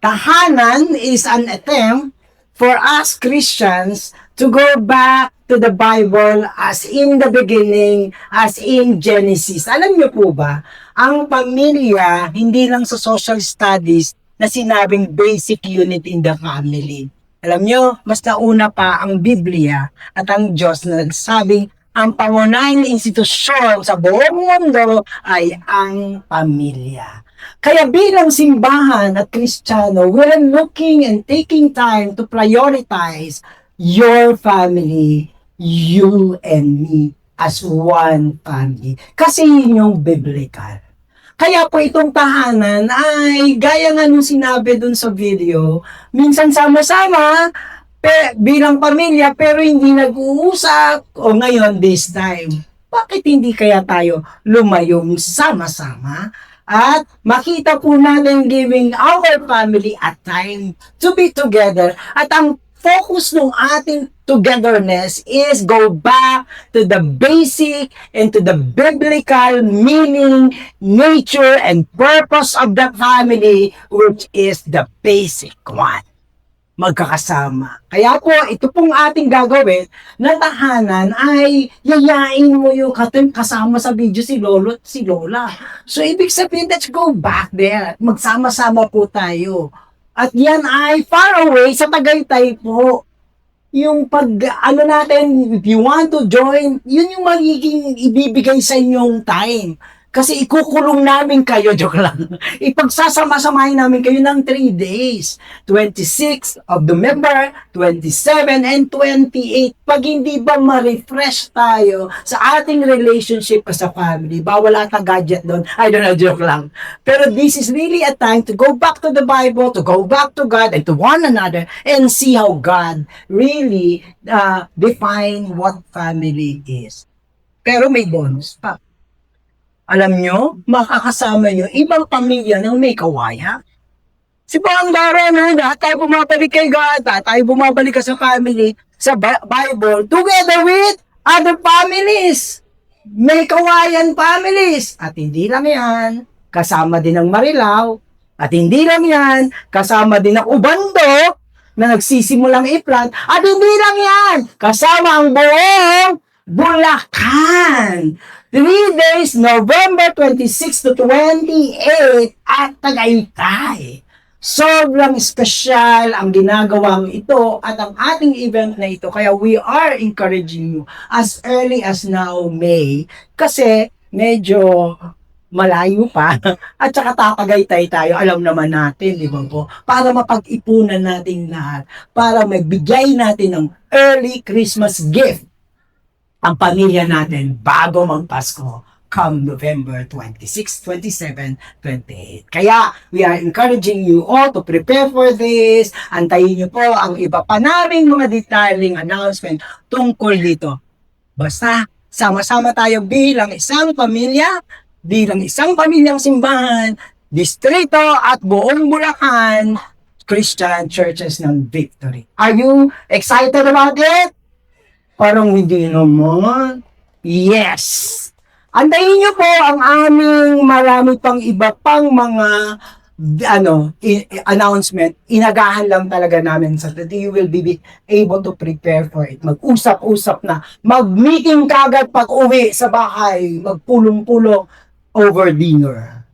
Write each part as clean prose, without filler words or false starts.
Tahanan is an attempt for us Christians to go back to the Bible as in the beginning, as in Genesis. Alam niyo po ba, ang pamilya, hindi lang sa social studies na sinabing basic unit in the family. Alam niyo, mas nauna pa ang Biblia at ang Diyos na nagsabing ang pangunahing institusyon sa buong mundo ay ang pamilya. Kaya bilang simbahan at Kristiyano, we're looking and taking time to prioritize your family, you and me as one family. Kasi yun yung biblical. Kaya po itong tahanan ay gaya nga nung sinabi dun sa video, minsan sama-sama bilang pamilya pero hindi nag-uusap o ngayon this time. Bakit hindi kaya tayo lumayong sama-sama at makita po natin giving our family a time to be together at ang focus ng ating togetherness is go back to the basic and to the biblical meaning, nature, and purpose of the family, which is the basic one. Magkakasama. Kaya po, ito pong ating gagawin na tahanan ay yayain mo yung kasama sa video si Lolo at si Lola. So, ibig sabihin, let's go back there. Magsama-sama po tayo. At yan ay far away sa Tagaytay po. Yung natin, if you want to join, yun yung magiging ibibigay sa inyong time. Kasi ikukulong namin kayo, joke lang. Ipagsasama-samahin namin kayo ng 3 days. 26 of November, 27 and 28. Pag hindi ba ma-refresh tayo sa ating relationship as a family, bawal ata gadget doon. I don't know, joke lang. Pero this is really a time to go back to the Bible, to go back to God and to one another and see how God really define what family is. Pero may bonus pa. Alam nyo, makakasama nyo ibang pamilya ng may kawaya. Si Bang Dara, no? Lahat tayo bumabalik kay God, lahat tayo bumabalik sa family, sa Bible, together with other families. May kawayan families. At hindi lang yan, kasama din ang Marilao. At hindi lang yan, kasama din ang Ubando na nagsisimulang i-plant. At hindi lang yan, kasama ang buong Bulacan. 3 days, November 26 to 28 at Tagaytay. Sobrang espesyal ang ginagawang ito at ang ating event na ito. Kaya we are encouraging you as early as now, May. Kasi medyo malayo pa at saka tatagaytay tayo. Alam naman natin, di ba po? Para mapag-ipunan natin lahat. Para magbigay natin ng early Christmas gift ang pamilya natin bago magpasko come November 26, 27, 28. Kaya, we are encouraging you all to prepare for this. Antayin niyo po ang iba pa naming mga detailing announcement tungkol dito. Basta, sama-sama tayo bilang isang pamilya, bilang isang pamilyang simbahan, distrito at buong Bulacan, Christian Churches ng Victory. Are you excited about it? Parang hindi naman. Yes! Antayin niyo po ang aming marami pang iba pang mga announcement. Inagahan lang talaga namin sa that you will be able to prepare for it. Mag-usap-usap na. Mag-meeting kagad pag uwi sa bahay. Magpulong-pulong over dinner.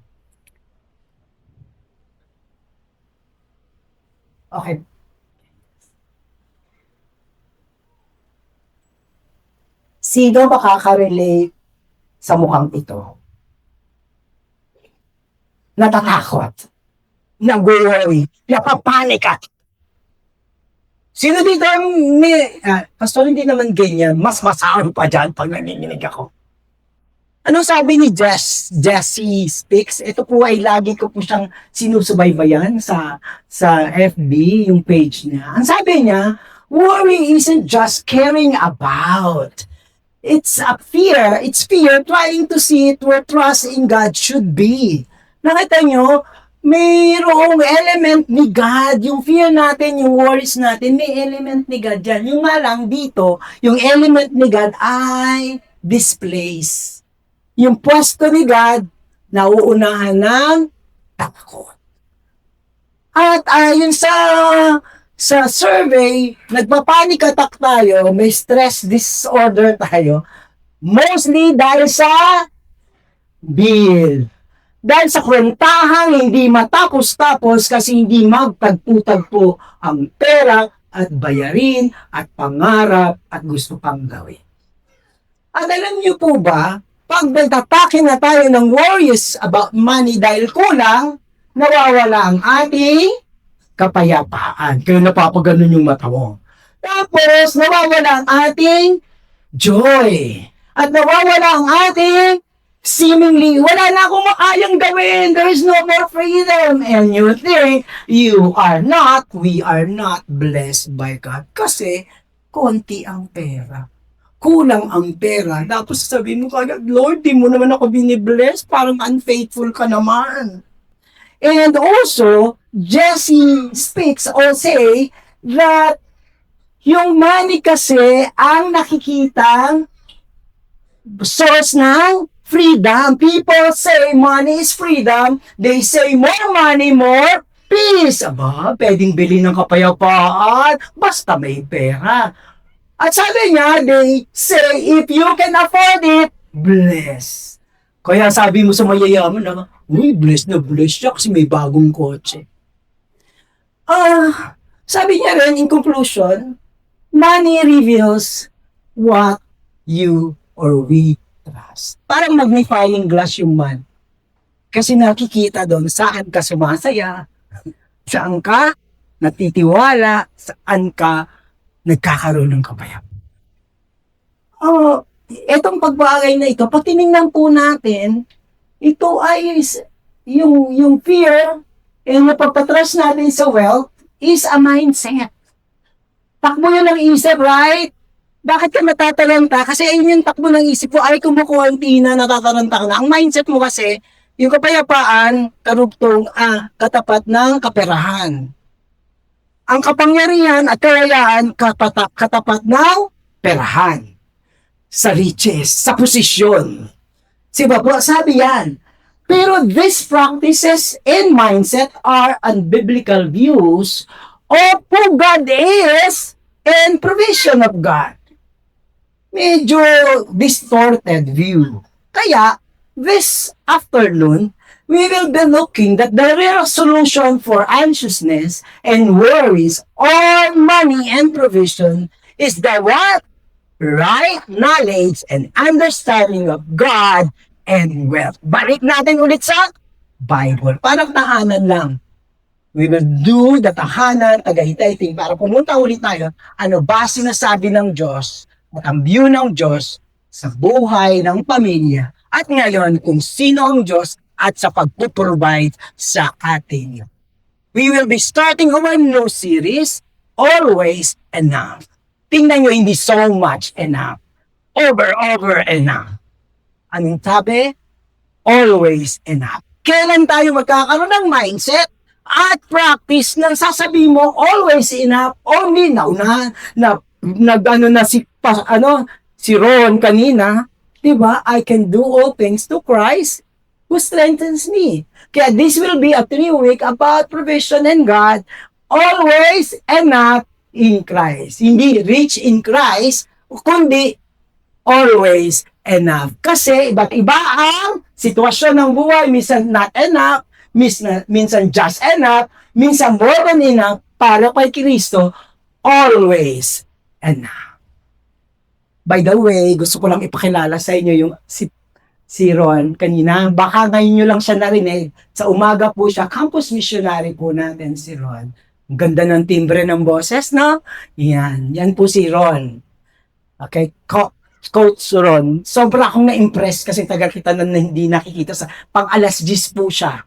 Okay. Sino makaka-relate sa mukhang ito? Natatakot, nag-worry, napapanik at sino dito ang pastor, hindi naman ganyan, mas masaan pa dyan pag nanginginig ako. Ano sabi ni Jessie Speaks? Ito po ay lagi ko po siyang sinusubaybayan sa FB, yung page niya. Ang sabi niya, worry isn't just caring about. It's a fear. It's fear trying to see it where trust in God should be. Nakita nyo, mayroong element ni God. Yung fear natin, yung worries natin, may element ni God dyan. Yung nga lang dito, yung element ni God ay displace. Yung pwesto ni God, nauunahan ng takot. At ayon sa survey, nagpa-panic attack tayo, may stress disorder tayo, mostly dahil sa bill. Dahil sa kwentahang hindi matapos-tapos kasi hindi magtagpo-tagpo ang pera at bayarin at pangarap at gusto pang gawin. At alam niyo po ba, pag nagtatake na tayo ng worries about money dahil kulang, nawawala ang ating kapayapaan. Kaya napapaganon yung mata mo. Tapos, nawawala ang ating joy. At nawawala ang ating seemingly, wala na akong makayang gawin. There is no more freedom. And you think we are not blessed by God. Kasi, konti ang pera. Kulang ang pera. Tapos sabihin mo kagad, Lord, di mo naman ako binibless. Parang unfaithful ka naman. And also, Jesse speaks or say that yung money kasi ang nakikitang source ng freedom. People say money is freedom. They say more money, more peace. Aba, pwedeng bilhin ng kapayapaan basta may pera. At sabi niya, they say, if you can afford it, bless. Kaya sabi mo sa mayayaman na, uy, bless na bless siya kasi may bagong kotse. Sabi niya rin, in conclusion, money reveals what you or we trust. Parang magnifying glass yung man. Kasi nakikita doon saan ka sumasaya, saan ka natitiwala, saan ka nagkakaroon ng kapayapaan. Etong pagbagay na ito, pag tinignan po natin, ito ay yung fear and napapatras natin sa wealth is a mindset. Takbo yun ng isip, right? Bakit ka natatalanta? Kasi ayun yung takbo ng isip ko, ay kumukuha ang tina, natatalanta ka na. Ang mindset mo kasi, yung kapayapaan, karugtong, katapat ng kaperahan. Ang kapangyarihan at kalayaan, katapat ng perahan. Sa riches, sa posisyon. Diba po, sabi yan. Pero these practices and mindset are unbiblical views of who God is and provision of God. Medyo distorted view. Kaya, this afternoon, we will be looking that the real solution for anxiousness and worries or money and provision is the what? Right knowledge and understanding of God and wealth. Balik natin ulit sa Bible. Parang tahanan lang. We will do the tahanan, Tagaytay para pumunta ulit tayo. Ano ba sinasabi ng Diyos at ang view ng Diyos sa buhay ng pamilya at ngayon kung sino ang Diyos at sa pagpuprovide sa atin. We will be starting our new series, Always Enough. Tingnan nyo, hindi so much enough. Over enough. Anong sabi? Always enough. Kailan tayo magkakaroon ng mindset at practice ng sasabihin mo, always enough, only now na si Ron kanina, diba? I can do all things to Christ who strengthens me. Kaya this will be a 3-week about provision and God, always enough in Christ. Hindi rich in Christ, kundi always enough. Kasi iba't iba ang sitwasyon ng buhay. Minsan not enough, minsan just enough, minsan more than enough para kay Kristo, always enough. By the way, gusto ko lang ipakilala sa inyo yung si Ron kanina. Baka ngayon nyo lang siya narinig. Sa umaga po siya, campus missionary po natin si Ron. Ang ganda ng timbre ng boses, no? Yan po si Ron. Okay, Coach Ron. Sobra akong na-impress kasi tagal kita na hindi nakikita sa pang-alas 10 po siya.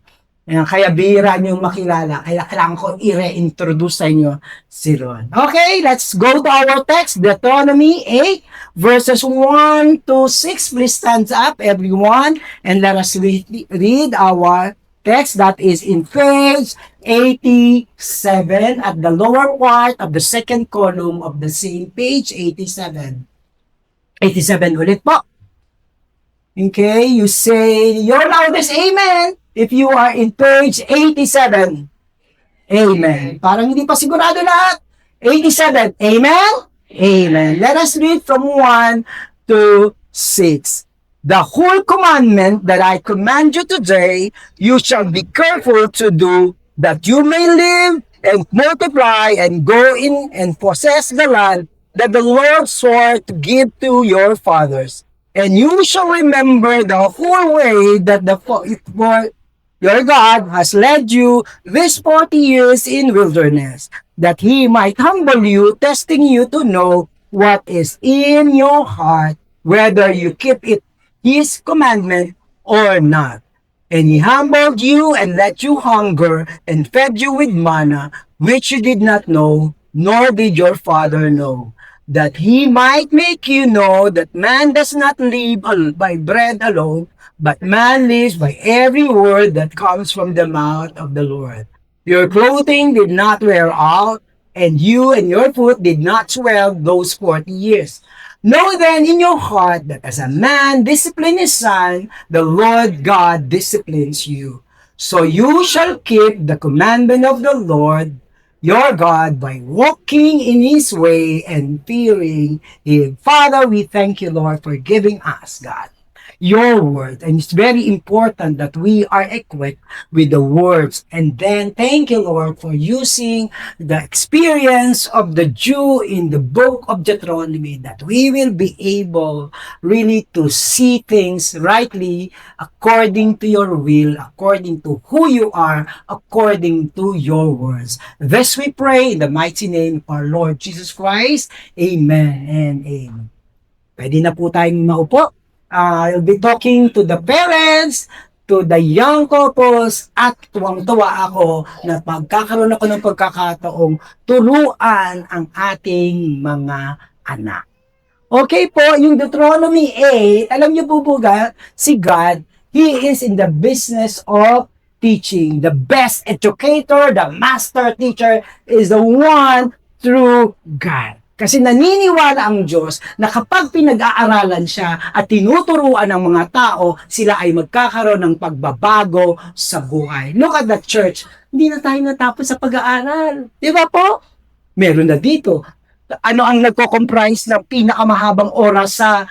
Yan, kaya bihira niyong makilala. Kaya kailangan ko i-reintroduce sa inyo si Ron. Okay, let's go to our text. Deuteronomy 8, verses 1 to 6. Please stand up, everyone, and let us read our text that is in page 87 at the lower part of the second column of the same page 87. 87 ulit po. Okay, you say your loudest amen if you are in page 87. Amen. Parang hindi pa sigurado lahat. 87. Amen? Amen. Let us read from 1 to 6. The whole commandment that I command you today, you shall be careful to do, that you may live and multiply and go in and possess the land that the Lord swore to give to your fathers. And you shall remember the whole way that your God has led you these 40 years in wilderness, that he might humble you, testing you to know what is in your heart, whether you keep his commandment or not. And he humbled you and let you hunger and fed you with manna, which you did not know, nor did your father know, that he might make you know that man does not live by bread alone, but man lives by every word that comes from the mouth of the Lord. Your clothing did not wear out, and you and your foot did not swell those 40 years. Know then in your heart that as a man disciplines his son, the Lord God disciplines you. So you shall keep the commandment of the Lord your God by walking in his way and fearing him. Father, we thank you, Lord, for giving us, God, your word. And it's very important that we are equipped with the words. And then thank you, Lord, for using the experience of the Jew in the book of Deuteronomy, that we will be able really to see things rightly according to your will, according to who you are, according to your words. This we pray in the mighty name of our Lord Jesus Christ. Amen and amen. Pwede na po tayong maupo. I'll be talking to the parents, to the young couples, at tuwang-tuwa ako na pagkakaroon ako ng pagkakataong turuan ang ating mga anak. Okay po, yung Deuteronomy 8, alam niyo po si God, He is in the business of teaching. The best educator, the master teacher is the one through God. Kasi naniniwala ang Diyos na kapag pinag-aaralan siya at tinuturuan ng mga tao, sila ay magkakaroon ng pagbabago sa buhay. Look at the church. Hindi na tayo natapos sa pag-aaral. Di ba po? Meron na dito. Ano ang nagko-comprise ng pinakamahabang oras sa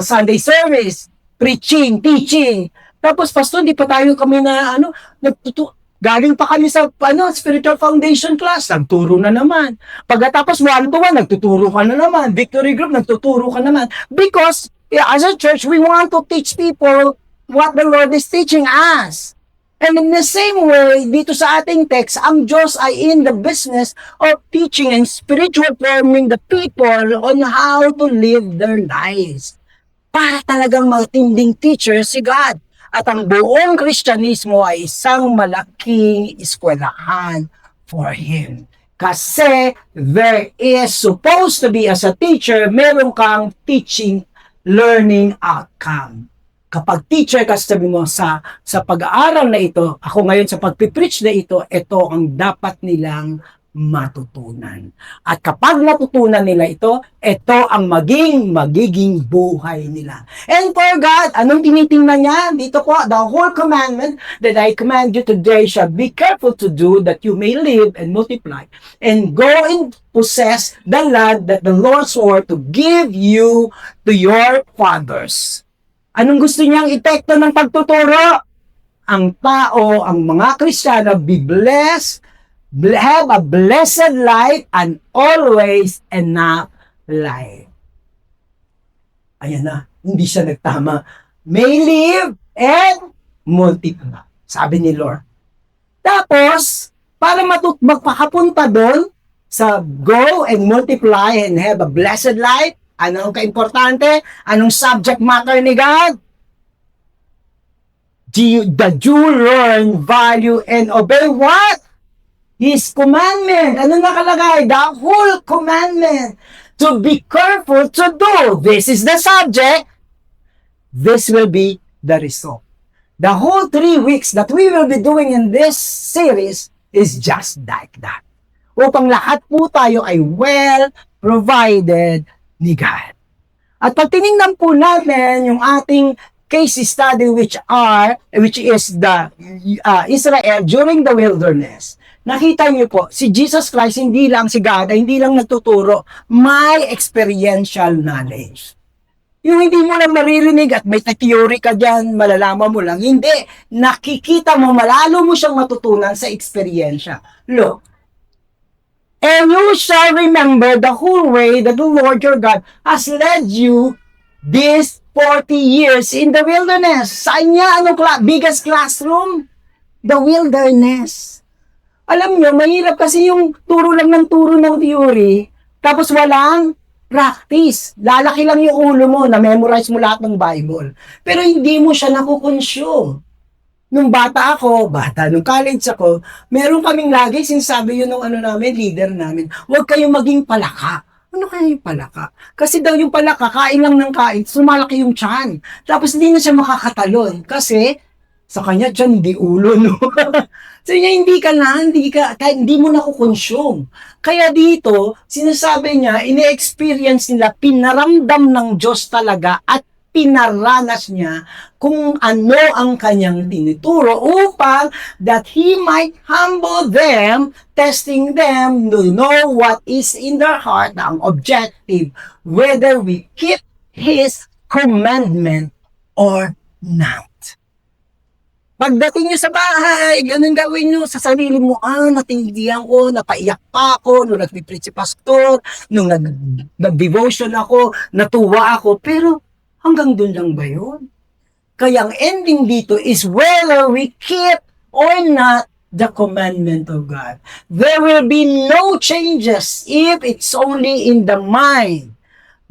Sunday service? Preaching, teaching. Tapos, pastor, hindi pa kami na galing pa kami sa spiritual foundation class, nagturo na naman. Pagkatapos 1-to-1, nagtuturo ka na naman. Victory group, nagtuturo ka naman. Because as a church, we want to teach people what the Lord is teaching us. And in the same way, dito sa ating text, ang Diyos ay in the business of teaching and spiritual forming the people on how to live their lives. Para talagang matinding teacher si God. At ang buong Kristyanismo ay isang malaking eskwelahan for Him. Kasi there is supposed to be, as a teacher, meron kang teaching, learning outcome. Kapag teacher ka, sabi mo, sa pag-aaral na ito, ako ngayon sa pagpipreach na ito ang dapat nilang matutunan. At kapag natutunan nila ito ang magiging buhay nila. And for God, anong tinitingnan niya? Dito po, the whole commandment that I command you today shall be careful to do, that you may live and multiply and go and possess the land that the Lord swore to give you to your fathers. Anong gusto niyang epekto ng pagtuturo? Ang tao, ang mga Kristiyano, be blessed, have a blessed life, and always enough life. Ayan na, hindi siya nagtama. May live and multiply, sabi ni Lord. Tapos, para magpakapunta doon sa go and multiply and have a blessed life, anong kaimportante? Anong subject matter ni God? The Jew learn, value, and obey what? His commandment. Ano nakalagay? The whole commandment. To be careful to do. This is the subject. This will be the result. The whole 3 weeks that we will be doing in this series is just like that. Upang lahat po tayo ay well provided ni God. At pag tinignan po natin yung ating case study which is the Israel during the wilderness. Nakita niyo po, si Jesus Christ, hindi lang si God, hindi lang nagtuturo, may experiential knowledge. Yung hindi mo lang maririnig at may theory ka dyan, malalaman mo lang. Hindi. Nakikita mo, malalo mo siyang matutunan sa experiensya. Look, and you shall remember the whole way that the Lord your God has led you these 40 years in the wilderness. Saan niya? Biggest classroom? The wilderness. Alam niyo, mahirap kasi yung turo ng theory, tapos walang practice. Lalaki lang yung ulo mo, na-memorize mo lahat ng Bible. Pero hindi mo siya nakukonsume. Nung nung college ako, meron kaming lagi, sinasabi yun ng leader namin, huwag kayong maging palaka. Ano kaya yung palaka? Kasi daw yung palaka, kain lang ng kain, sumalaki yung tiyan. Tapos hindi na siya makakatalon. Kasi, sa kanya tiyan, hindi ulo, no? So, hindi mo nakukonsume. Kaya dito, sinasabi niya, ini-experience nila, pinaramdam ng Diyos talaga at pinaranas niya kung ano ang kanyang tinuturo upang that He might humble them, testing them to know what is in their heart, ang objective, whether we keep His commandment or not. Pagdating nyo sa bahay, ganun gawin nyo sa sarili mo, natindihan ko, napaiyak pa ako, nung nag-preach si pastor, nung nag-devotion ako, natuwa ako, pero hanggang dun lang ba yun? Kaya ang ending dito is whether we keep or not the commandment of God. There will be no changes if it's only in the mind.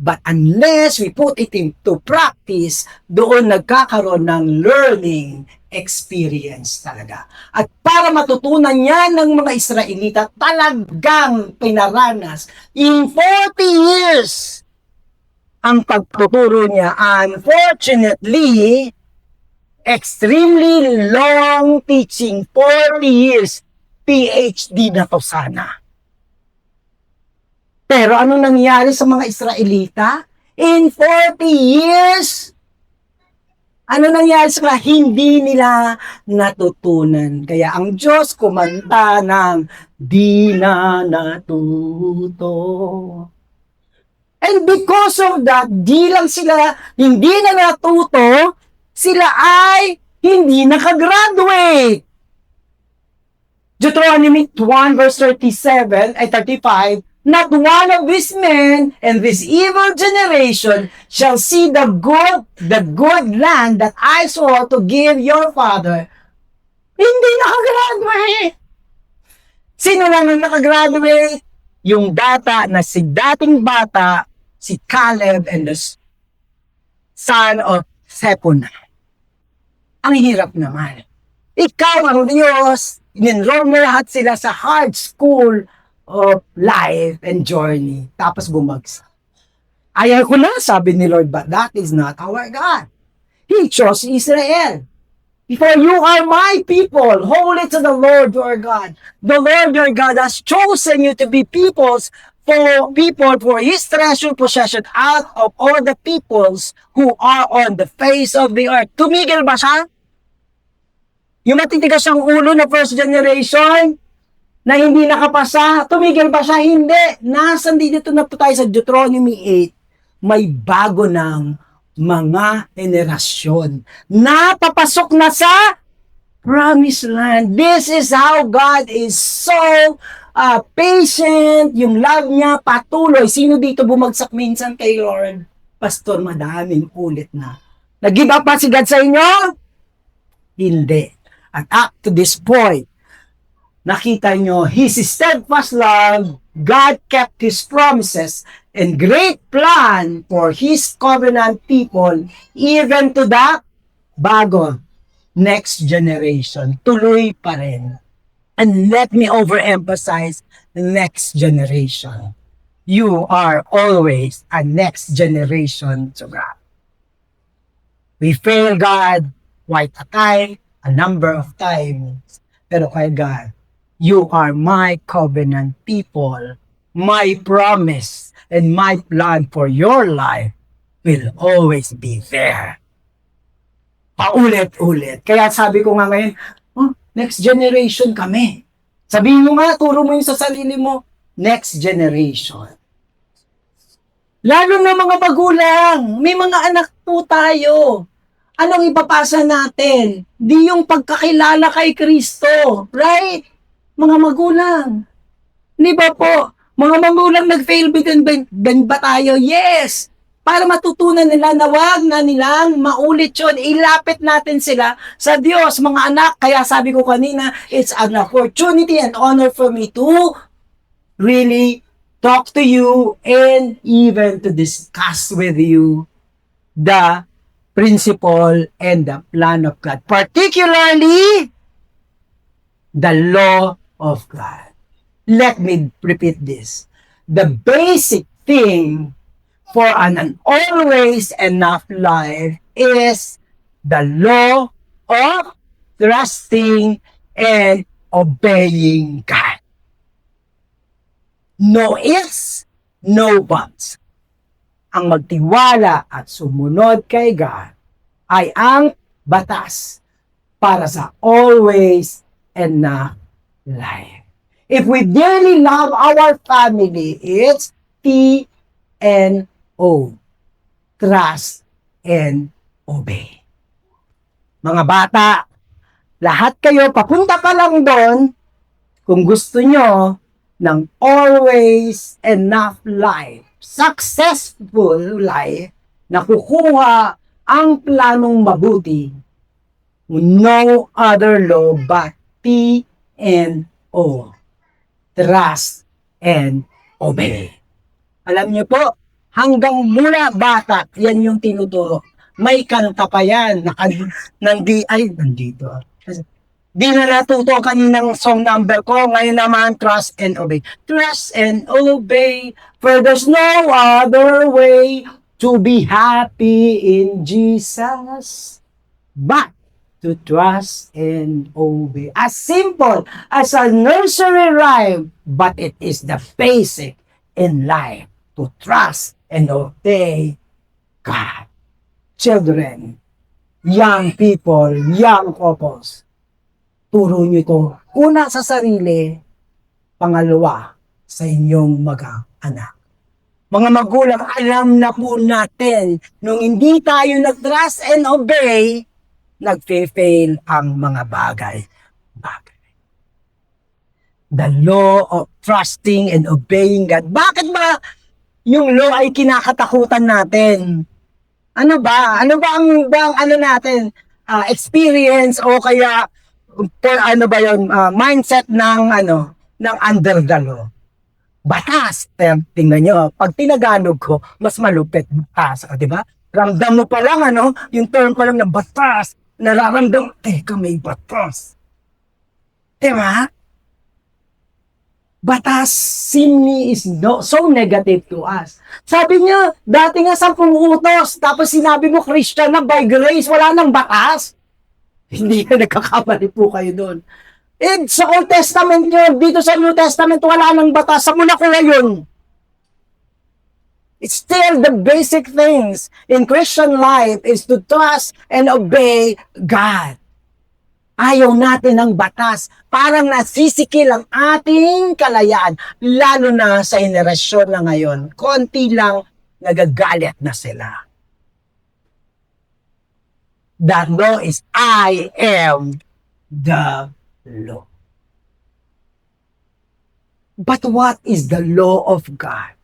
But unless we put it into practice, doon nagkakaroon ng learning experience talaga. At para matutunan yan ng mga Israelita, talagang pinaranas in 40 years ang pagtuturo niya. Unfortunately, extremely long teaching, 40 years, PhD na to sana. Pero ano nangyari sa mga Israelita? In 40 years, ano nangyari sa kanila? Hindi nila natutunan. Kaya ang Diyos kumanta ng di na natuto. And because of that, hindi na natuto, sila ay hindi nakagraduate. Deuteronomy 1 verse 35, not one of these men and this evil generation shall see the good land that I swore to give your father. Hindi nakagraduate. Sino lang ang nakagraduate? Yung dating bata, si Caleb and the son of Sephunah. Ang hirap naman. Ikaw ang Diyos, in-enroll mo lahat sila sa hard school of life and journey. Tapos bumagsak. Ayaw ko na, sabi ni Lord, but that is not our God. He chose Israel. For you are my people, holy to the Lord your God. The Lord your God has chosen you to be people for His treasured possession out of all the peoples who are on the face of the earth. Tumigil ba siya? Yung matitigas siyang ulo na first generation, na hindi nakapasa, tumigil ba siya? Hindi. Nasaan dito na po tayo sa Deuteronomy 8, may bago ng mga henerasyon na papasok na sa promised land. This is how God is so patient. Yung love niya patuloy. Sino dito bumagsak minsan kay Lord? Pastor, madaming ulit na. Nag-give up pa si God sa inyo? Hindi. At up to this point, nakita nyo, His steadfast love, God kept His promises, and great plan for His covenant people, even to the bago, next generation. Tuloy pa rin. And let me overemphasize the next generation. You are always a next generation to God. We fail God quite a number of times, pero kay God, you are my covenant people. My promise and my plan for your life will always be there. Paulit-ulit. Kaya sabi ko nga ngayon, next generation kami. Sabihin mo nga, turo mo yung sa sarili mo, next generation. Lalo na mga magulang, may mga anak po tayo. Anong ipapasa natin? Di yung pagkakilala kay Kristo. Right? Mga magulang. Di ba po? Mga magulang nag-fail din ba tayo? Yes! Para matutunan nila na wag na nilang maulit yun. Ilapit natin sila sa Diyos, mga anak. Kaya sabi ko kanina, it's an opportunity and honor for me to really talk to you and even to discuss with you the principle and the plan of God. Particularly, the law of God. Let me repeat this. The basic thing for an always enough life is the law of trusting and obeying God. No ifs, no buts. Ang magtiwala at sumunod kay God ay ang batas para sa always enough life. If we dearly love our family, it's T-N-O. Trust and obey. Mga bata, lahat kayo papunta pa lang doon kung gusto nyo ng always enough life, successful life, na kukuha ang planong mabuti, no other law but T-N-O. Trust and obey. Alam niyo po, hanggang mula bata, yan yung tinuturo. May kanta pa yan. Nandito. Di na natuto kaninang song number ko. Ngayon naman, trust and obey. Trust and obey, for there's no other way to be happy in Jesus but to trust and obey. As simple as a nursery rhyme, but it is the basic in life, to trust and obey God. Children, young people, young couples, turo nyo ito. Una sa sarili, pangalawa sa inyong mag-anak. Mga magulang, alam na po natin, nung hindi tayo nag-trust and obey, nag-fail ang mga bagay. The law of trusting and obeying God. Bakit ba yung law ay kinakatakutan natin? Ano ba? Ano ba ang ano natin? Experience o kaya mindset ng under the law. Batas. Tingnan nyo, pag tinagalog ko, mas malupit batas, di ba? Ramdam mo pa lang yung term pa lang ng batas, nararamdam, teka, may batas. Di ba? Batas seemingly is so negative to us. Sabi niya, dati nga 10 utos, tapos sinabi mo Christian na by grace, wala nang batas. Hindi ka nagkakamali po kayo doon. Sa Old Testament nyo, dito sa New Testament, wala nang batas. Sa muna ko ngayon. It's still the basic things in Christian life is to trust and obey God. Ayaw natin ng batas. Parang nasisikil ang ating kalayaan. Lalo na sa henerasyon na ngayon. Konti lang nagagalit na sila. The law is I am the law. But what is the law of God?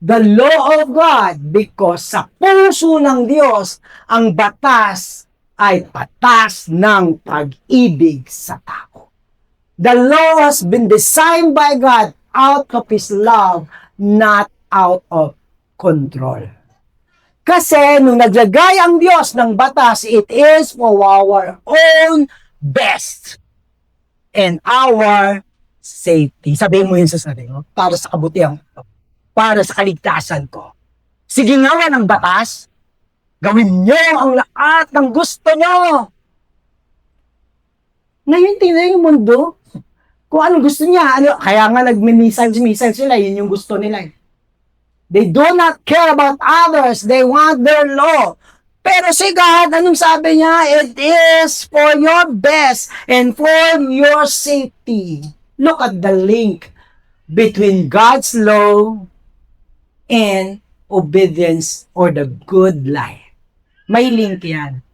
The law of God, because sa puso ng Diyos, ang batas ay patas ng pag-ibig sa tao. The law has been designed by God out of His love, not out of control. Kasi nung naglagay ang Diyos ng batas, it is for our own best and our safety. Sabihin mo yun sa sarili mo, para sa kabutihan ko, para sa kaligtasan ko. Sige nga ng batas, gawin nyo ang lahat ng gusto nyo. Ngayon, tingnan yung mundo. Kung anong gusto niya, kaya nga nagmi-missile sila, yun yung gusto nila. They do not care about others. They want their law. Pero si God, anong sabi niya? It is for your best and for your safety. Look at the link between God's law and obedience or the good life. May link yan.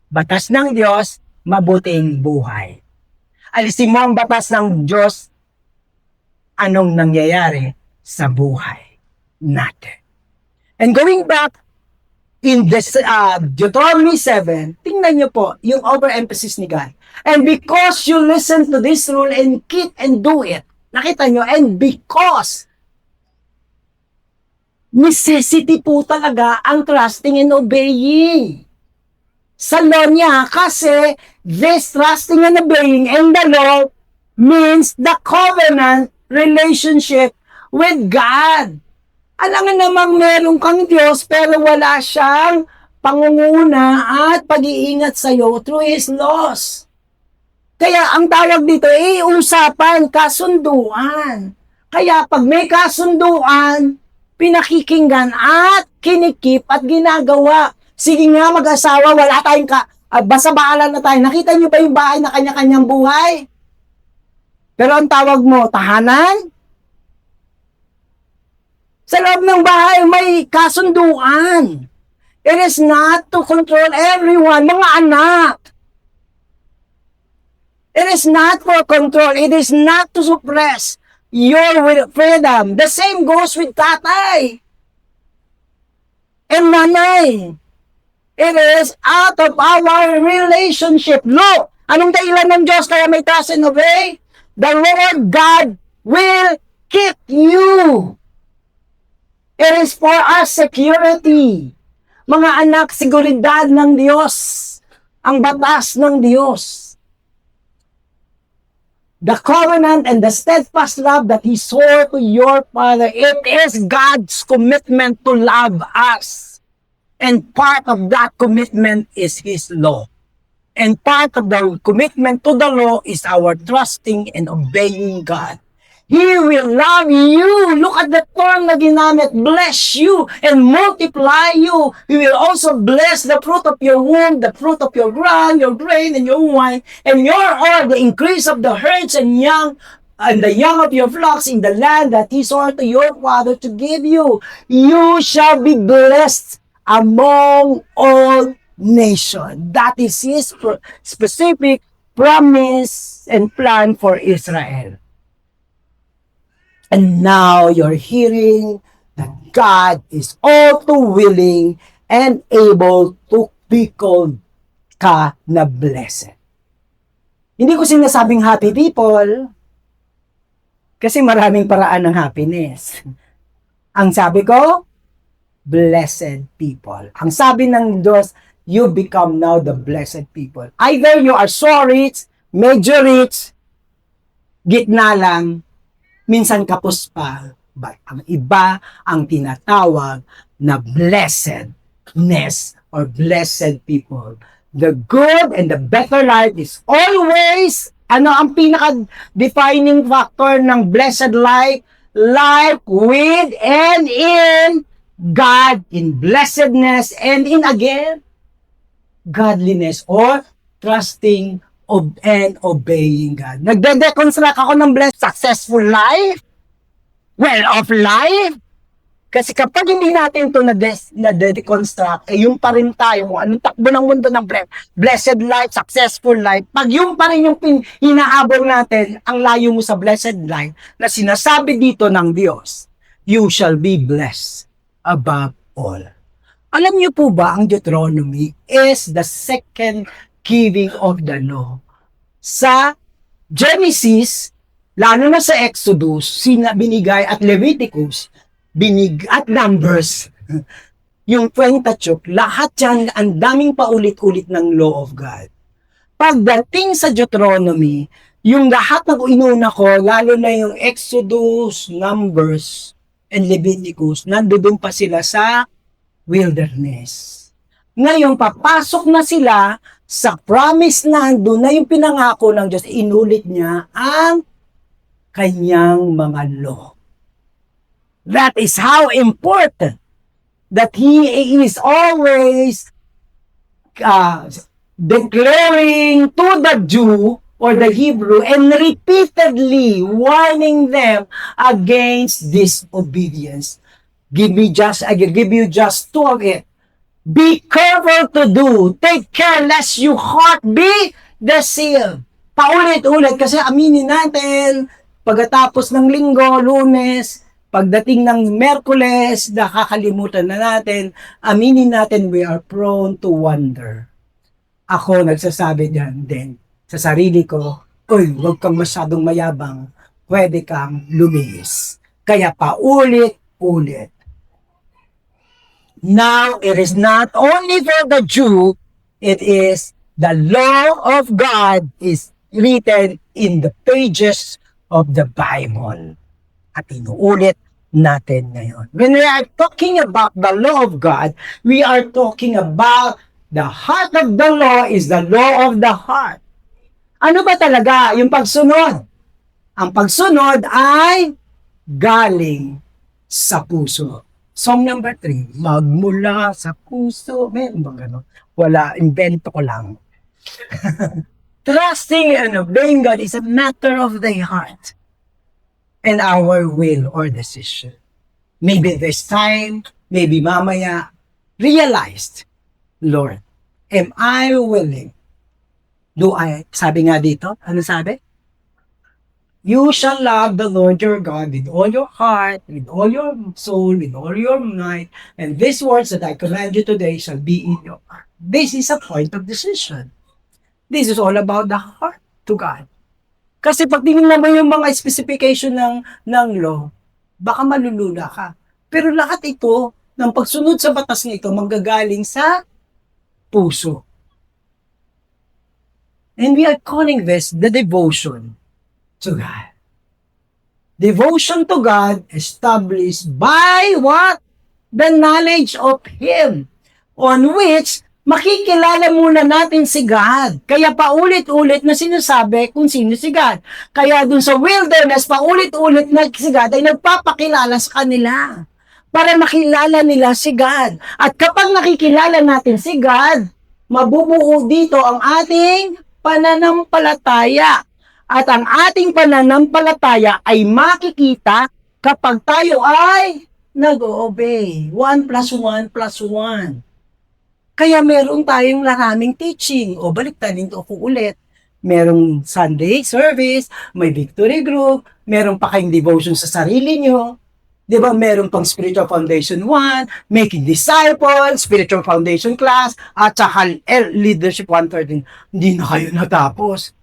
Batas ng Diyos, mabuting buhay. Alisin mo ang batas ng Diyos, anong nangyayari sa buhay natin. And going back in this Deuteronomy 7, tingnan niyo po yung overemphasis ni God. And because you listen to this rule and keep and do it, nakita niyo, and because necessity po talaga ang trusting and obeying sa law niya, kasi this trusting and obeying and the law means the covenant relationship with God. Alam nga namang meron kang Diyos pero wala siyang pangunguna at pag-iingat sa iyo through His laws. Kaya ang tawag dito ay usapan, kasunduan. Kaya pag may kasunduan, pinakikinggan at kinikip at ginagawa. Sige nga mag-asawa, wala tayong basta baalan na tayo. Nakita niyo ba yung bahay na kanya-kanyang buhay? Pero ang tawag mo, tahanan? Sa loob ng bahay, may kasunduan. It is not to control everyone, mga anak. It is not for control. It is not to suppress your freedom. The same goes with tatay and nanay. It is out of our relationship. Look, anong dahilan ng Diyos kaya may trust and obey? The Lord God will keep you. It is for our security. Mga anak, seguridad ng Diyos. Ang batas ng Diyos. The covenant and the steadfast love that He swore to your father, it is God's commitment to love us. And part of that commitment is His law. And part of the commitment to the law is our trusting and obeying God. He will love you. Look at the term na ginamit, bless you and multiply you. He will also bless the fruit of your womb, the fruit of your ground, your grain, and your wine, and your oil, the increase of the herds and young, and the young of your flocks in the land that He swore to your father to give you. You shall be blessed among all nations. That is His specific promise and plan for Israel. And now you're hearing that God is all too willing and able to be called ka na blessed. Hindi ko sinasabing happy people kasi maraming paraan ng happiness. Ang sabi ko, blessed people. Ang sabi ng Diyos, you become now the blessed people. Either you are so rich, medyo rich, gitna lang, minsan kapos pa, but ang iba ang tinatawag na blessedness or blessed people. The good and the better life is always, ano ang pinaka-defining factor ng blessed life? Life with and in God, in blessedness, and in again, godliness or trusting and obeying God. Nagde-deconstruct ako ng blessed, successful life, well-off life. Kasi kapag hindi natin ito na-deconstruct, yung pa rin tayo, kung anong takbo ng mundo ng blessed life, successful life, pag yung pa rin yung hinahabol natin, ang layo mo sa blessed life, na sinasabi dito ng Diyos, you shall be blessed above all. Alam niyo po ba, ang Deuteronomy is the second giving of the law. Sa Genesis, lalo na sa Exodus, binigay at Leviticus, at Numbers, yung Pentateuch, lahat yan, ang daming paulit-ulit ng law of God. Pagdating sa Deuteronomy, yung lahat ng inuna ko, lalo na yung Exodus, Numbers, and Leviticus, nandoon pa sila sa wilderness. Ngayon, papasok na sila sa promised land, doon na yung pinangako ng Diyos, inulit niya ang kanyang mga law. That is how important that He is always declaring to the Jew or the Hebrew, and repeatedly warning them against disobedience. I give you just two of it. Be careful to do. Take care lest your heart be deceived. Paulit-ulit kasi aminin natin, pagkatapos ng linggo, Lunes, pagdating ng Merkules, nakakalimutan na natin, aminin natin we are prone to wander. Ako nagsasabi diyan din sa sarili ko, uy, huwag kang masyadong mayabang, pwede kang lumihis. Kaya paulit-ulit. Now, it is not only for the Jew, it is the law of God is written in the pages of the Bible. At inuulit natin ngayon. When we are talking about the law of God, we are talking about the heart of the law is the law of the heart. Ano ba talaga yung pagsunod? Ang pagsunod ay galing sa puso. Song number 3, magmula sa puso. Meron bang gano'n? Wala, invento ko lang. Trusting and obeying God is a matter of the heart and our will or decision. Maybe this time, maybe mamaya, realized, Lord, am I willing? Sabi nga dito, ano sabi? You shall love the Lord your God with all your heart, with all your soul, with all your might, and these words that I command you today shall be in your heart. This is a point of decision. This is all about the heart to God. Kasi pag tinignan mo yung mga specification ng law, baka malulula ka. Pero lahat ito, ng pagsunod sa batas nito, manggagaling sa puso. And we are calling this the devotion to God. Devotion to God established by what? The knowledge of Him, on which makikilala muna natin si God. Kaya paulit-ulit na sinasabi kung sino si God. Kaya dun sa wilderness, paulit-ulit na si God ay nagpapakilala sa kanila para makilala nila si God. At kapag nakikilala natin si God, mabubuo dito ang ating pananampalataya. At ang ating pananampalataya ay makikita kapag tayo ay nag-obey. 1 plus 1 plus 1. Kaya meron tayong maraming teaching. O baliktarin ko ulit. Merong Sunday service, may victory group, meron pa kayong devotion sa sarili nyo. Diba, meron pang Spiritual Foundation 1, Making Disciples, Spiritual Foundation class, at saka Leadership 113. Hindi na kayo natapos.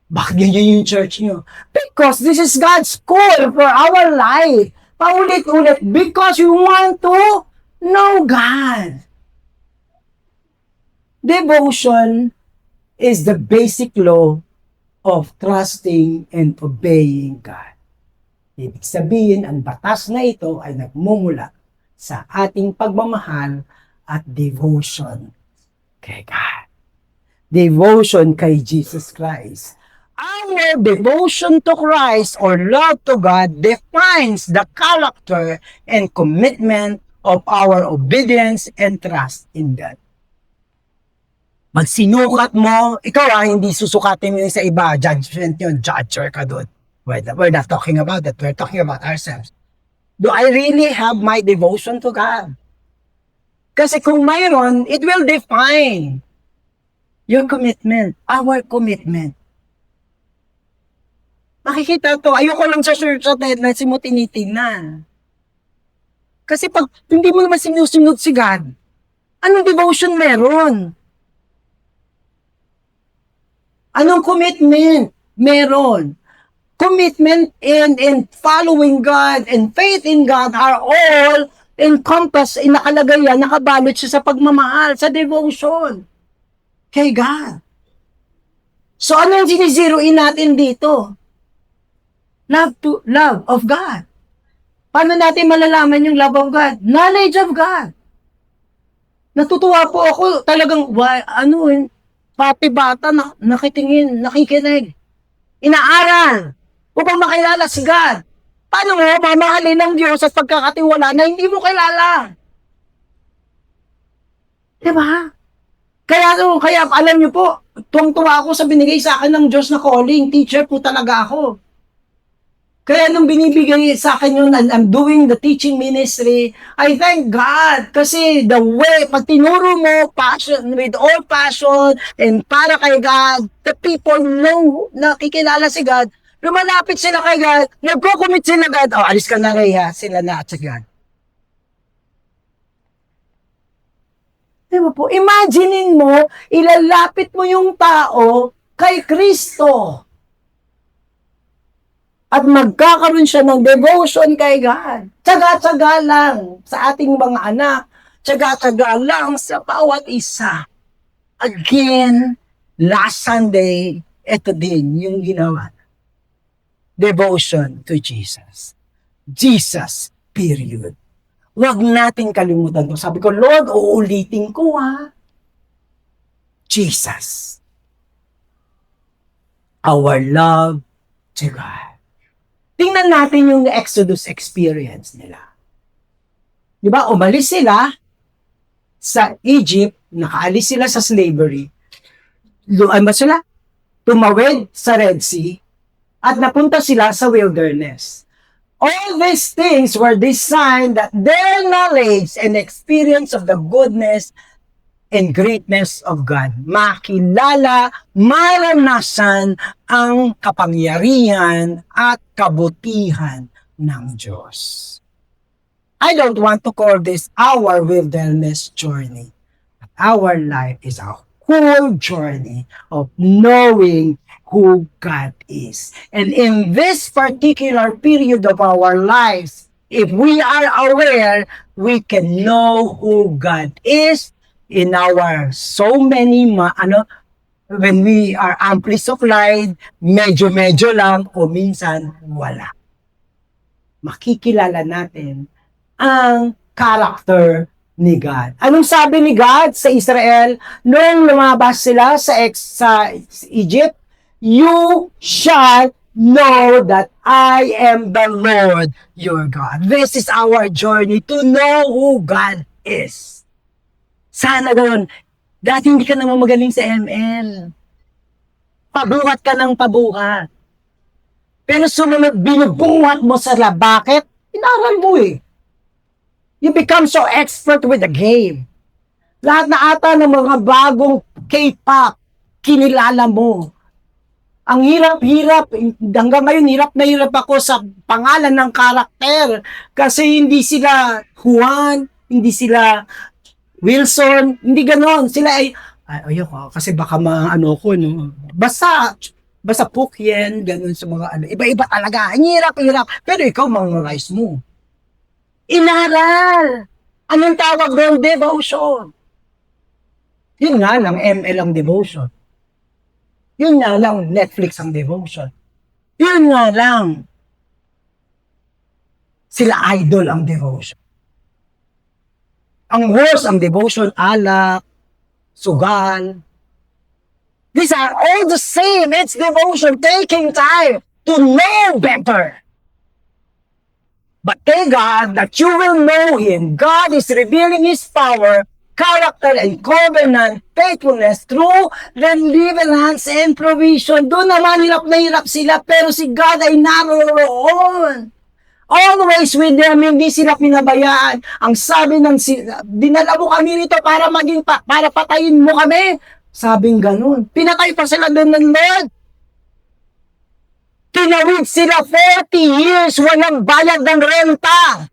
Bakit ganyan yung church nyo? Because this is God's call for our life. Paulit-ulit. Because you want to know God. Devotion is the basic law of trusting and obeying God. Ibig sabihin, ang batas na ito ay nagmumula sa ating pagmamahal at devotion kay God. Devotion kay Jesus Christ. Our devotion to Christ or love to God defines the character and commitment of our obedience and trust in God. Pag sinukat mo, ikaw hindi susukatin mo sa iba, judgment yun, judger ka doon. We're not talking about that, we're talking about ourselves. Do I really have my devotion to God? Kasi kung mayroon, it will define your commitment, our commitment. Makikita to, ayoko lang sa church attendance mo tinitingnan. Kasi pag hindi mo naman sinusunod si God, anong devotion meron? Anong commitment meron? Commitment in following God and faith in God are all encompassed, nakalagay yan, nakabalot siya sa pagmamahal, sa devotion kay God. So ano yung sinisiruin natin dito? Love of God. Paano natin malalaman yung love of God? Knowledge of God. Natutuwa po ako talagang, pati bata na nakitingin, nakikinig, inaaral, upang makilala si God. Paano mo mamahalin ng Diyos at pagkakatiwala na hindi mo kilala? Diba? Kaya alam niyo po, tuwang-tuwa ako sa binigay sa akin ng Diyos na calling. Teacher po talaga ako. Kaya nung binibigay sa akin yun, and I'm doing the teaching ministry, I thank God. Kasi the way, pag tinuro mo, passion, with all passion, and para kay God, the people know, nakikilala si God, lumalapit sila kay God, nagko-commit sila God, oh, alis ka na Rhea, sila na at si God. Diba po? Imaginein mo, ilalapit mo yung tao kay Kristo. At magkakaroon siya ng devotion kay God. Tsaga-tsaga lang sa ating mga anak. Tsaga-tsaga lang sa bawat isa. Again, last Sunday, ito din yung ginawa. Devotion to Jesus. Jesus, period. Huwag natin kalimutan to. Sabi ko, Lord, uulitin ko Jesus. Our love to God. Tingnan natin yung Exodus experience nila. Di ba? Umalis sila sa Egypt, nakaalis sila sa slavery. Tumawid sa Red Sea, at napunta sila sa wilderness. All these things were designed that their knowledge and experience of the goodness and greatness of God, makilala, maranasan ang kapangyarihan at kabutihan ng Diyos. I don't want to call this our wilderness journey. Our life is a whole journey of knowing who God is. And in this particular period of our lives, if we are aware, we can know who God is in our so many, when we are amply supplied, medyo-medyo lang, o minsan wala. Makikilala natin ang character ni God. Anong sabi ni God sa Israel nung lumabas sila sa Egypt? You shall know that I am the Lord your God. This is our journey to know who God is. Sana gano'n. Dati hindi ka naman magaling sa ML. Pabuhat ka ng pabuhat. Pero sumunod, binubuhat mo sa bakit? Inaral mo eh. You become so expert with the game. Lahat na ata ng mga bagong K-pop, kinilala mo. Ang hirap-hirap, hanggang ngayon hirap na hirap ako sa pangalan ng karakter. Kasi hindi sila Juan, hindi sila Wilson, hindi ganon. Sila ay ayoko, kasi baka maano ko, no? Basta Pukyen, ganon sa mga iba-iba talaga. Ang hirap. Pero ikaw, memorize mo. Inaral. Anong tawag doon? Devotion. Yun nga lang, ML ang devotion. Yun nga lang, Netflix ang devotion. Yun nga lang, sila idol ang devotion. Ang worst ang devotion, alak, sugal. These are all the same. It's devotion, taking time to know better. But thank God that you will know Him. God is revealing His power, character, and covenant faithfulness through deliverance and provision. Doon naman hirap na hirap sila, pero si God ay naroon. Always with them, hindi sila pinabayaan. Ang sabi ng dinala mo kami rito para para patayin mo kami. Sabing ganun. Pinatay pa sila doon ng Lord. Tinawid sila 40 years, walang bayad ng renta.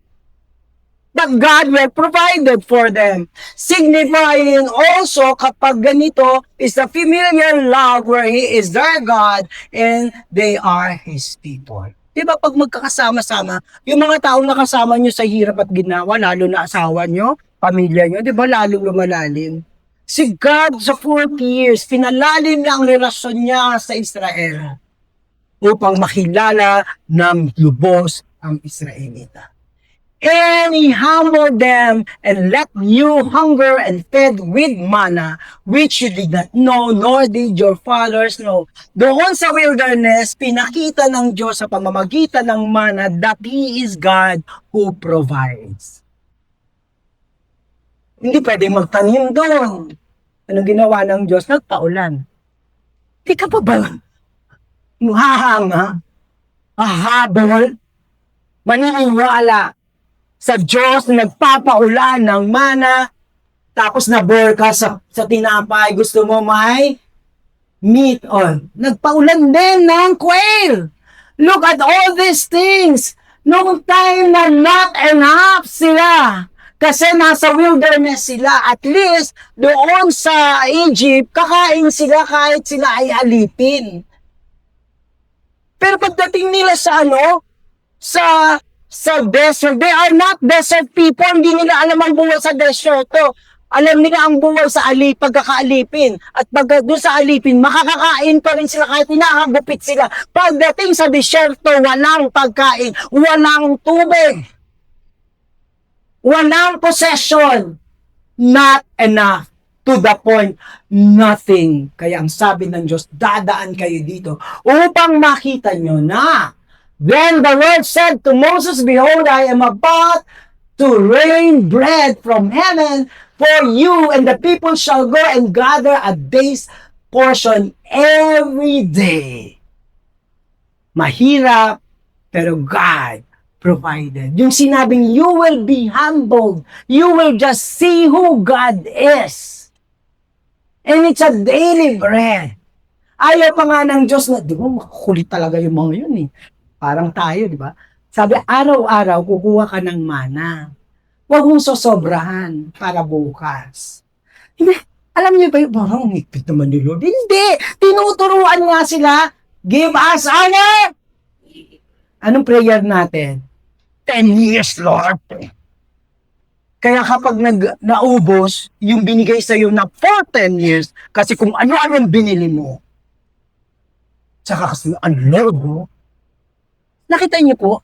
But God will provided for them. Signifying also kapag ganito is the familiar love where He is their God and they are His people. Diba pag magkakasama-sama, yung mga taong nakasama nyo sa hirap at ginawa, lalo na asawa nyo, pamilya nyo, diba lalong lumalalim? Si God sa 40 years, pinalalim na ang relasyon niya sa Israel upang makilala ng lubos ang Israelita. And He humbled them and let you hunger and fed with manna, which you did not know, nor did your fathers know. Doon sa wilderness, pinakita ng Diyos sa pamamagitan ng manna that He is God who provides. Hindi pwedeng magtanim doon. Anong ginawa ng Diyos? Nagpaulan. Di ka pa ba mahanga, hahabol, maniniwala sa Diyos na nagpapaulan ng mana, tapos na-bore ka sa tinapay, gusto mo may meat on. Nagpaulan din ng quail. Look at all these things. Noong time na not enough sila. Kasi nasa wilderness sila. At least, doon sa Egypt, kakain sila kahit sila ay alipin. Pero pagdating nila sa sa desert, they are not desert people. Hindi nila alam ang buhay sa deserto. Alam nila ang buhay sa pagkakaalipin. At pag doon sa alipin, makakakain pa rin sila kahit hinahagupit sila. Pagdating sa deserto, walang pagkain, walang tubig, walang possession. Not enough. To the point, nothing. Kaya ang sabi ng Diyos, dadaan kayo dito upang makita nyo na. Then the Lord said to Moses, behold, I am about to rain bread from heaven for you, and the people shall go and gather a day's portion every day. Mahirap, pero God provided. Yung sinabing, you will be humbled. You will just see who God is. And it's a daily bread. Ayaw pa nga ng Diyos na, di ba, makukulit talaga yung mga yun eh. Parang tayo, di ba? Sabi, araw-araw, kukuha ka ng mana. Huwag mong sosobrahan para bukas. Hindi, alam niyo ba yung parang higpit naman ni Lord? Hindi! Tinuturuan nga sila, give us our... Anong prayer natin? 10 years, Lord. Kaya kapag naubos, yung binigay sa'yo na for 10 years, kasi kung ano-ano binili mo, tsaka kasi ang Lord mo, nakita niyo po,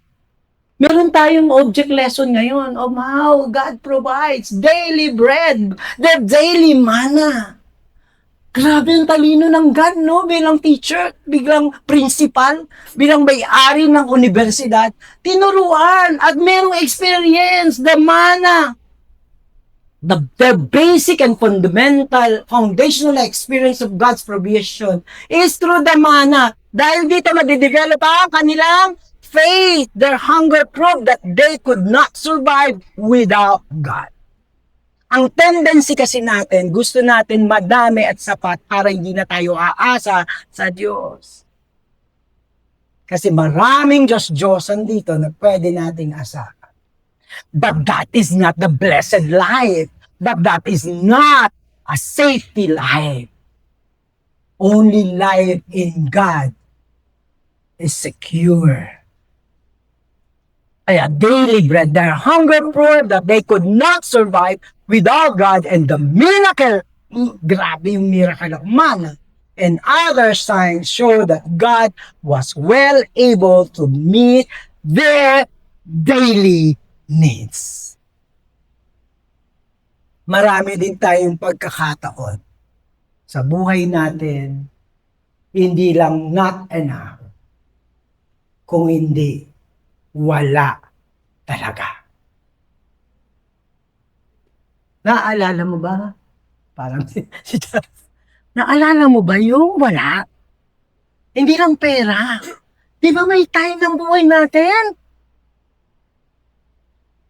meron tayong object lesson ngayon of how God provides daily bread, the daily manna. Grabe ang talino ng God, no? Bilang teacher, bilang principal, bilang may-ari ng universidad, tinuruan at merong experience, the manna. The basic and fundamental, foundational experience of God's provision is through the manna. Dahil dito madidevelop ang kanilang faith, their hunger proved that they could not survive without God. Ang tendency kasi natin, gusto natin madami at sapat para hindi na tayo aasa sa Diyos. Kasi maraming Diyos-Diyosan dito na pwede nating asahan. But that is not the blessed life. But that is not a safety life. Only life in God is secure. Kaya daily bread, their hunger proved that they could not survive without God, and the miracle, grabe yung miracle of manna, and other signs show that God was well able to meet their daily needs. Marami din tayong pagkakataon sa buhay natin, hindi lang not enough, kung hindi wala talaga. Naalala mo ba? Parang si Charles. Naalala mo ba yung wala? Hindi lang pera. Di ba may time ng buhay natin?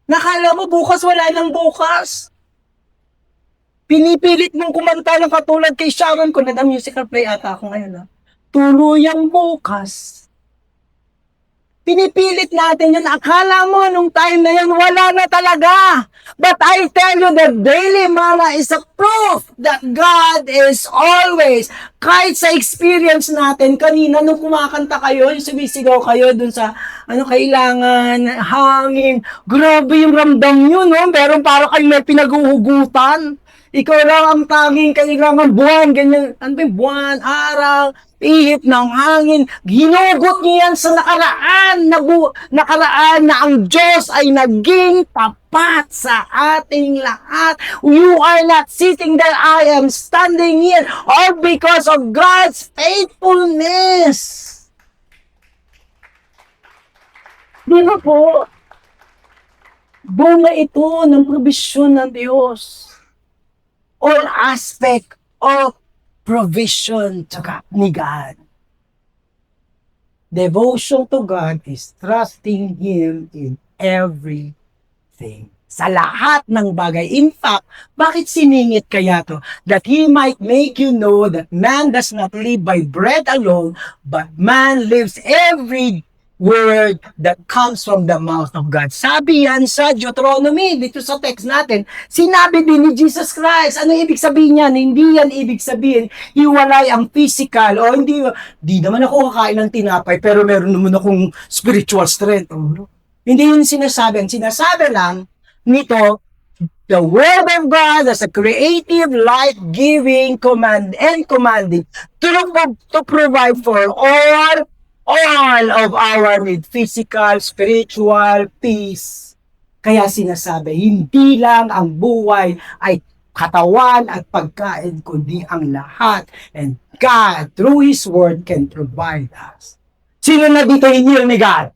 Nakala mo bukas wala nang bukas. Pinipilit mong kumanta ng katulad kay Sharon ko na musical play ata ako ngayon. Tuluyang bukas. Pinipilit natin yun. Akala mo nung time na yun, wala na talaga. But I tell you, the daily manna is a proof that God is always, kahit sa experience natin, kanina nung kumakanta kayo, yung sumisigaw kayo dun sa, kailangan, hangin, grabe yung ramdam nyo, no? Pero parang kayo may pinag-uhugutan. Ikaw lang ang tanging kailangan buwan, ganyan, ano ba yung buwan, araw, ihip ng hangin, ginugot niya yan sa nakaraan na ang Diyos ay naging tapat sa ating lahat. You are not sitting there, I am standing here, all because of God's faithfulness. Di ba po? Bunga ito ng probisyon ng Diyos. All aspect of provision to God, ni God. Devotion to God is trusting Him in everything. Sa lahat ng bagay. In fact, bakit siningit kaya to? That He might make you know that man does not live by bread alone, but man lives every word that comes from the mouth of God. Sabi yan sa Deuteronomy, dito sa text natin, sinabi din ni Jesus Christ. Ano ibig sabihin yan? Hindi yan ibig sabihin, hiwalay ang physical, o di naman ako kakain ng tinapay, pero meron naman akong spiritual strength. Hindi yun sinasabi. Ang sinasabi lang, nito, the Word of God as a creative, life-giving command and commanding to provide for all of our need, physical, spiritual, peace. Kaya sinasabi, hindi lang ang buhay ay katawan at pagkain, kundi ang lahat. And God, through His Word, can provide us. Sino na dito hinil ni God?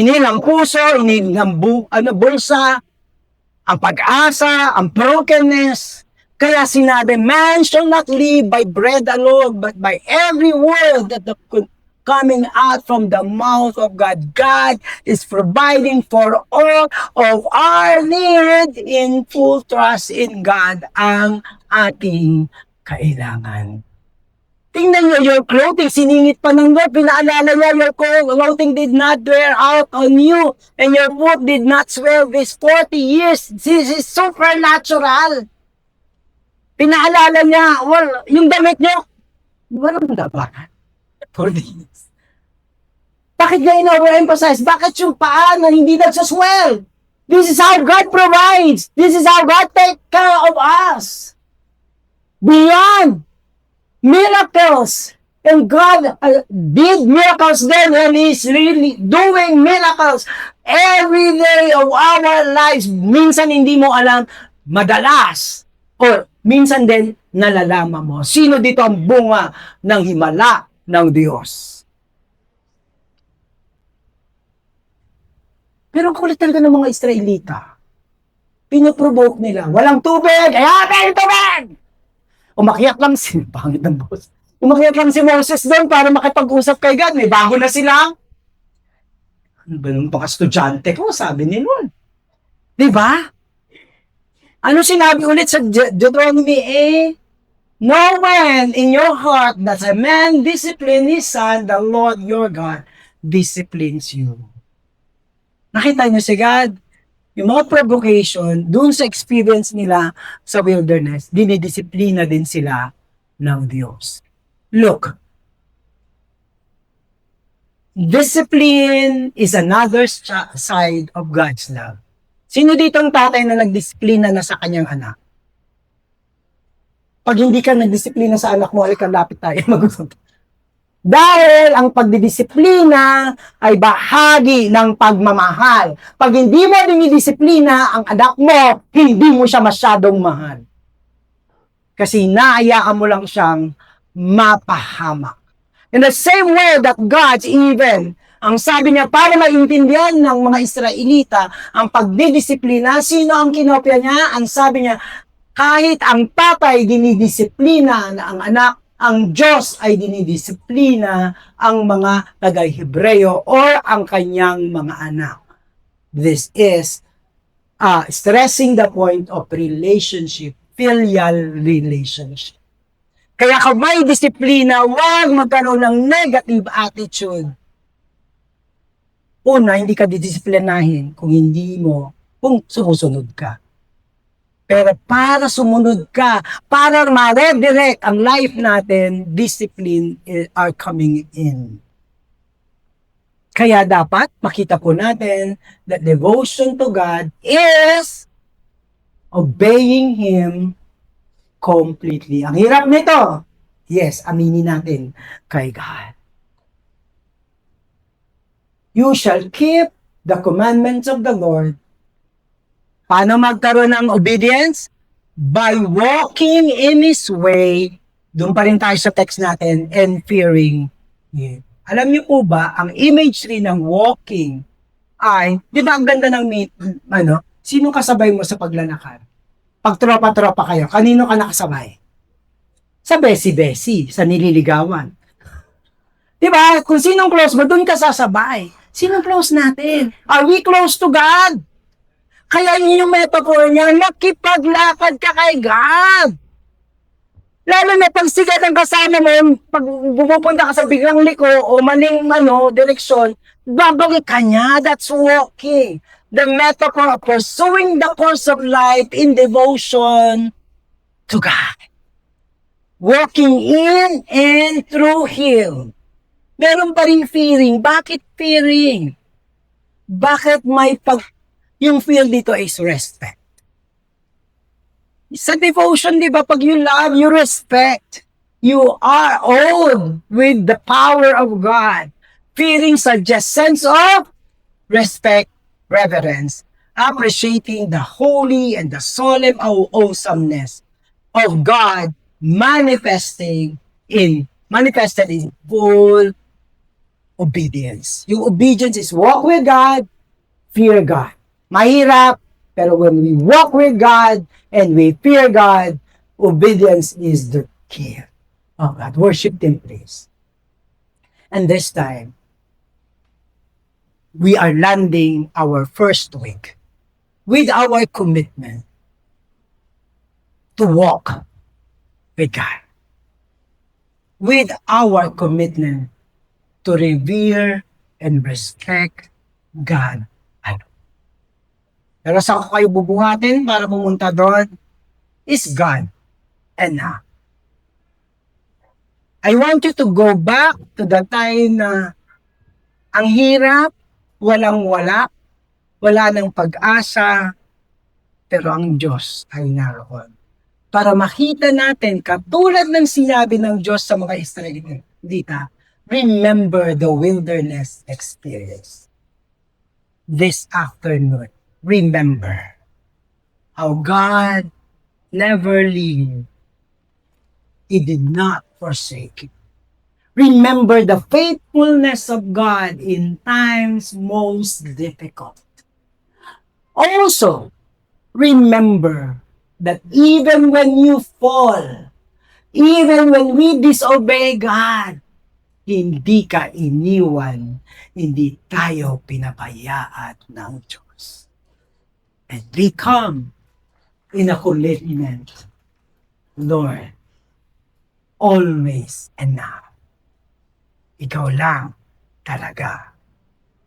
Hinil ang puso, hinil ang bulsa, ang pag-asa, ang brokenness. Kaya sinabi, man shall not live by bread alone, but by every word that coming out from the mouth of God. God is providing for all of our need in full trust in God ang ating kailangan. Tingnan nyo, your clothing, siningit pa ng Lord, pinaalala niya, your clothing did not wear out on you, and your foot did not swell these 40 years. This is supernatural. Pinaalala niya, well, yung damit nyo, walang labanan. 40 years. Bakit niya in-overemphasize? Bakit yung paa na hindi nagsaswell? This is how God provides. This is how God takes care of us. Beyond miracles. And God did miracles then, and He's really doing miracles every day of our lives. Minsan hindi mo alam, madalas, or minsan din nalalaman mo. Sino dito ang bunga ng himala ng Diyos? Pero ang kulit talaga ng mga Israelita. Pinoprovoke nila. Walang tubig! Ayun, tubig! Umakyat lang si, pangit ng boss. Umakyat lang si Moses doon para makipag-usap kay God. May bago na sila. Ano ba nung mga estudyante ko? Sabi ni Lord. Diba? Ano sinabi ulit sa Deuteronomy 8? Know when in your heart that a man discipline his son, the Lord your God disciplines you. Nakita niyo si God? Yung mga provocation, dun sa experience nila sa wilderness, dinidisiplina din sila ng Diyos. Look, discipline is another side of God's love. Sino dito ang tatay na nagdisiplina na sa kanyang anak? Pag hindi ka nagdisiplina sa anak mo, halika lapit tayo mag-usap. Dahil ang pagdidisiplina ay bahagi ng pagmamahal. Pag hindi mo dinidisiplina ang anak mo, hindi mo siya masyadong mahal. Kasi inaayaan mo lang siyang mapahamak. In the same way that God even, ang sabi niya, para maintindihan ng mga Israelita, ang pagdidisiplina, sino ang kinopya niya? Ang sabi niya, kahit ang tatay dinidisiplina na ang anak, ang Diyos ay dinidisiplina ang mga taga-Hebreo or ang kanyang mga anak. This is stressing the point of relationship, filial relationship. Kaya kung may disiplina, huwag magkaroon ng negative attitude. Una, hindi ka didisiplinahin kung sumusunod ka. Pero para sumunod ka, para ma-redirect ang life natin, discipline are coming in. Kaya dapat makita po natin that devotion to God is obeying Him completely. Ang hirap nito. Yes, aminin natin kay God. You shall keep the commandments of the Lord. Paano magkaroon ng obedience? By walking in His way. Doon pa rin tayo sa text natin, and fearing Him. Alam niyo po ba, ang imagery ng walking ay, di ba ang ganda ng sino kasabay mo sa paglalakad? Pag tropa-tropa kayo, kanino ka nakasabay? Sa besi-besi, sa nililigawan. Diba? Kung sinong close mo, doon ka sasabay. Sinong close natin? Are we close to God? Kaya yun yung metaphor niya, nakipaglakad ka kay God. Lalo na pag sigat ang kasama mo, pag pupunta ka sa biglang liko o maling direksyon, babalik ka niya. That's walking. The metaphor of pursuing the course of life in devotion to God. Walking in and through Him. Meron pa rin fearing. Bakit fearing? Bakit yung fear dito is respect. Sa devotion, di ba, pag you love, you respect. You are awed with the power of God. Fearing suggests sense of respect, reverence, appreciating the holy and the solemn awesomeness of God manifested in full obedience. Yung obedience is walk with God, fear God. Mahirap, pero when we walk with God and we fear God, obedience is the key of God. Worship Him, please. And this time, we are landing our first week with our commitment to walk with God. With our commitment to revere and respect God. Pero saan ko kayo bubuhatin para pumunta doon? Is God and now. I want you to go back to the time na ang hirap, walang-wala, wala ng pag-asa, pero ang Diyos ay naroon. Para makita natin, katulad ng sinabi ng Diyos sa mga Israelita, remember the wilderness experience. This afternoon, remember how God never leave you. He did not forsake you. Remember the faithfulness of God in times most difficult. Also, remember that even when you fall, even when we disobey God, hindi ka iniwan, hindi tayo pinabayaan ng Diyos. And we come in a commitment, Lord, always and now. Ikaw lang talaga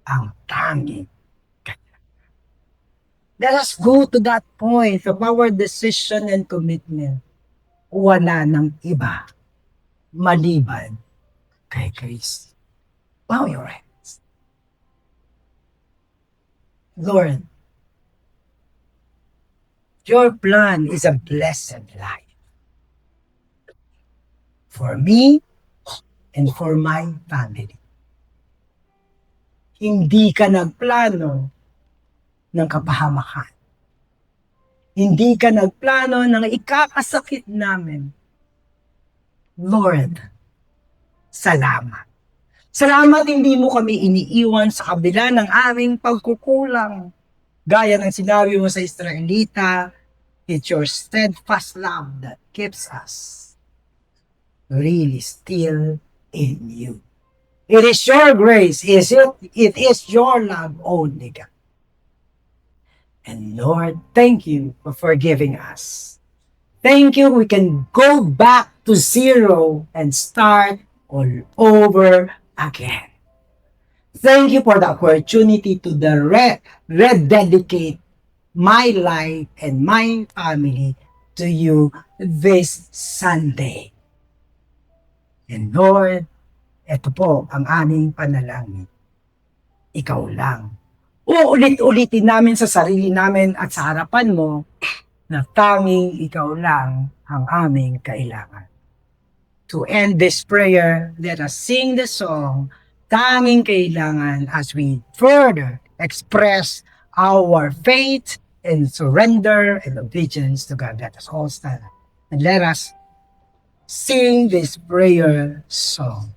ang tanging kanya. Let us go to that point of our decision and commitment. Wala nang iba maliban kay Kristo. Bow your heads. Lord, your plan is a blessed life for me and for my family. Hindi ka nagplano ng kapahamakan. Hindi ka nagplano ng ikakasakit namin. Lord, salamat. Salamat hindi mo kami iniiwan sa kabila ng aming pagkukulang. Gaya ng sinabi mo sa Israelita, it's your steadfast love that keeps us really still in you. It is your grace. It is your love only, God. And Lord, thank you for forgiving us. Thank you, we can go back to zero and start all over again. Thank you for the opportunity to rededicate my life and my family to you this Sunday. And Lord, ito po ang aming panalangin. Ikaw lang. Uulit-ulitin namin sa sarili namin at sa harapan mo na tanging ikaw lang ang aming kailangan. To end this prayer, let us sing the song, Tanging Kailangan, as we further express our faith and surrender and obedience to God. Let us all stand and let us sing this prayer song.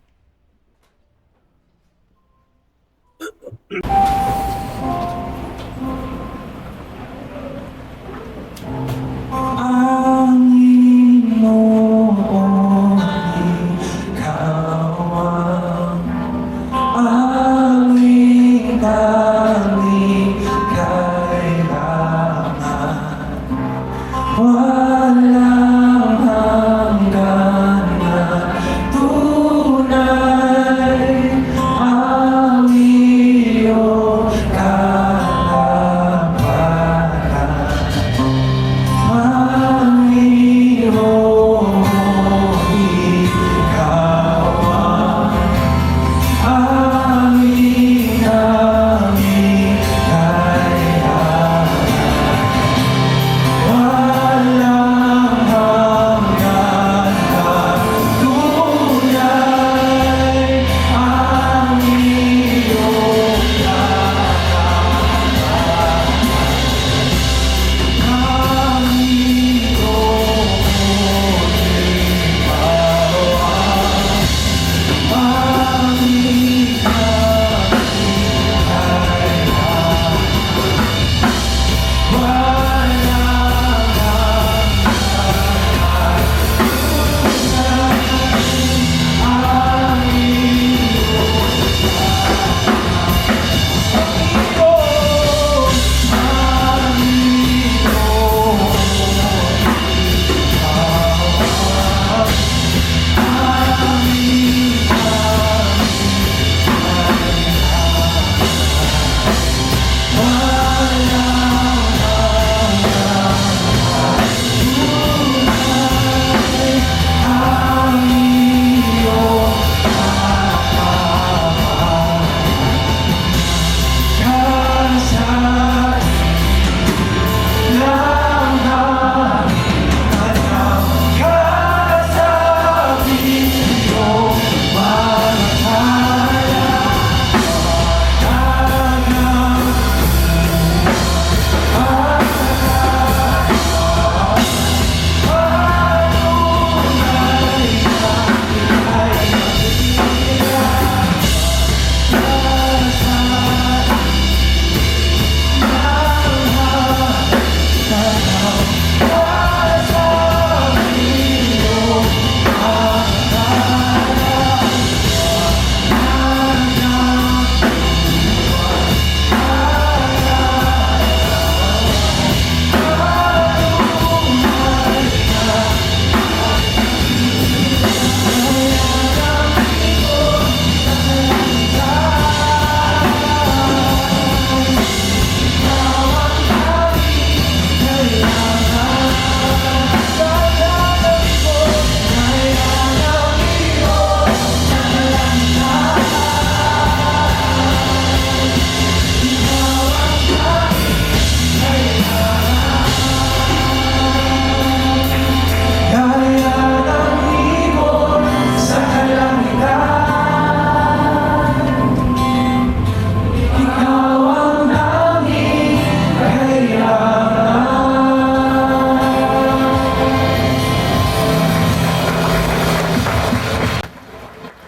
Ang Panginoon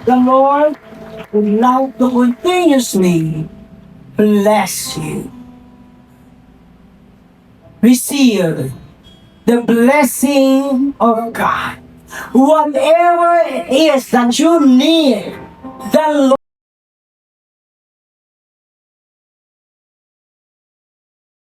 The Lord would like to continuously bless you. Receive the blessing of God. Whatever it is that you need, the Lord